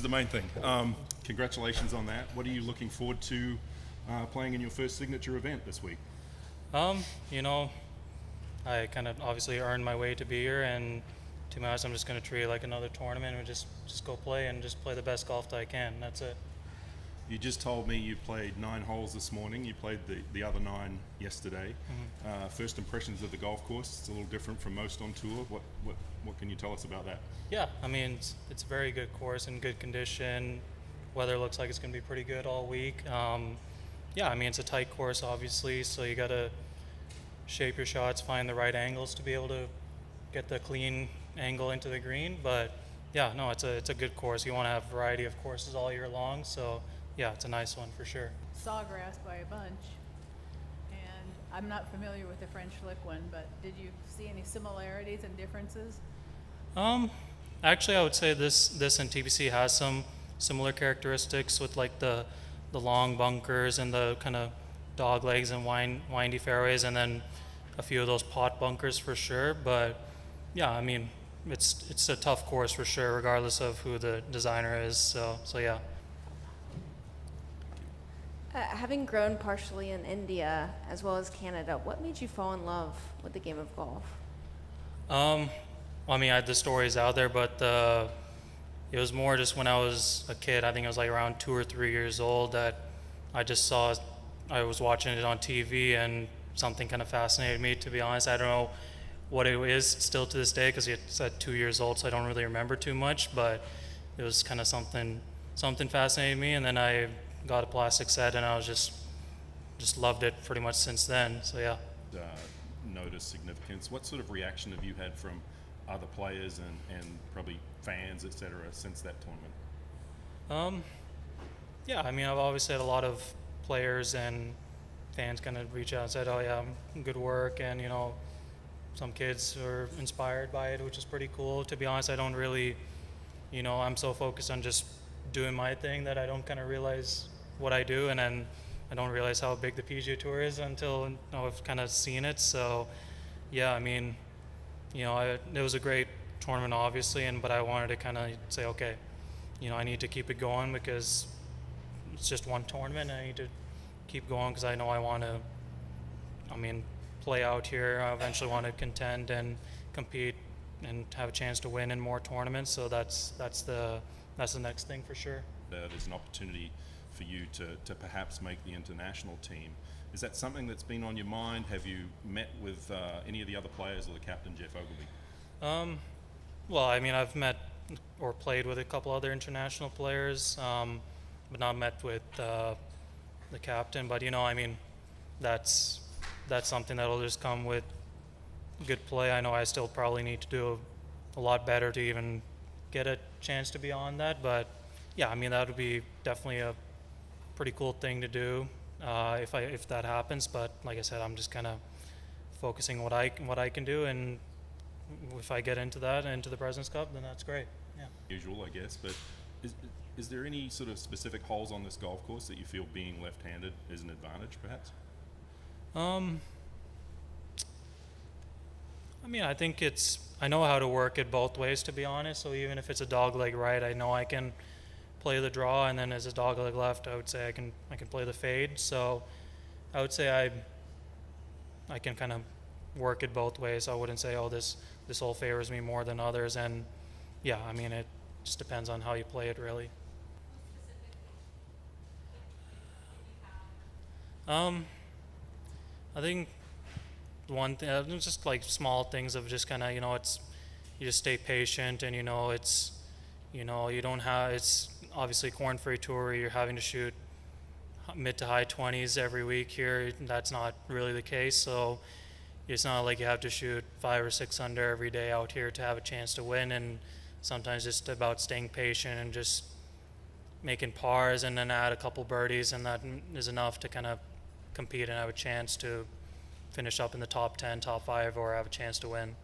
the main thing. Congratulations on that. What are you looking forward to playing in your first signature event this week? You know, I kind of obviously earned my way to be here, and to be honest, I'm just going to treat it like another tournament and just go play and just play the best golf that I can. That's it. You just told me you played 9 holes this morning. You played the other 9 yesterday. Mm-hmm. First impressions of the golf course, it's a little different from most on tour. What can you tell us about that? Yeah, I mean, it's a very good course in good condition. Weather looks like it's going to be pretty good all week. Yeah, I mean, it's a tight course, obviously, so you got to shape your shots, find the right angles to be able to get the clean angle into the green. But yeah, no, it's a good course. You want to have a variety of courses all year long, so yeah, it's a nice one for sure. Sawgrass by a bunch, and I'm not familiar with the French Lick one, but did you see any similarities and differences? Actually, I would say this and TBC has some similar characteristics with like the long bunkers and the kind of dog legs and windy fairways, and then a few of those pot bunkers for sure. But yeah, I mean, it's a tough course for sure, regardless of who the designer is. So yeah. Having grown partially in India as well as Canada, what made you fall in love with the game of golf? Well, I mean, the story's out there, but it was more just when I was a kid. I think I was like around 2 or 3 years old that I just saw. I was watching it on TV and something kind of fascinated me. To be honest, I don't know what it is still to this day because it's at 2 years old, so I don't really remember too much. But it was kind of something fascinated me, and then I got a plastic set, and I was just loved it pretty much since then. So yeah. Notice significance. What sort of reaction have you had from other players and probably fans, etc., since that tournament? Yeah, I mean, I've always had a lot of players and fans kind of reach out and said, "Oh yeah, good work," and you know, some kids are inspired by it, which is pretty cool. To be honest, I don't really, you know, I'm so focused on just doing my thing that I don't kind of realize what I do, and then I don't realize how big the PGA Tour is until I've kind of seen it. So yeah, I mean, you know, it was a great tournament obviously, but I wanted to kind of say, okay, you know, I need to keep it going because it's just one tournament and I need to keep going because I know I want to, I mean, play out here. I eventually want to contend and compete and have a chance to win in more tournaments. So that's the next thing for sure. There's an opportunity for you to perhaps make the international team. Is that something that's been on your mind? Have you met with any of the other players or the captain, Jeff Ogilvy? Well, I mean, I've met or played with a couple other international players, but not met with the captain. But you know, I mean, that's something that'll just come with good play. I know I still probably need to do a lot better to even get a chance to be on that. But yeah, I mean, that would be definitely a pretty cool thing to do if that happens. But like I said, I'm just kind of focusing what I can do, and if I get into the President's Cup, then that's great. Yeah. Usual, I guess. But is there any sort of specific holes on this golf course that you feel being left-handed is an advantage, perhaps? I mean, I think I know how to work it both ways, to be honest. So even if it's a dog leg right, I know I can play the draw, and then as a dog leg left, I would say I can play the fade. So I would say I can kind of work it both ways. I wouldn't say, oh, this hole favors me more than others. And yeah, I mean, it just depends on how you play it, really. I think one thing, just like small things of just kind of, you know, you just stay patient, and you know, it's obviously Corn Ferry Tour, you're having to shoot mid to high 20s every week. Here, that's not really the case. So it's not like you have to shoot 5 or 6 under every day out here to have a chance to win. And sometimes just about staying patient and just making pars and then add a couple birdies, and that is enough to kind of compete and have a chance to finish up in the top 10, top 5, or have a chance to win.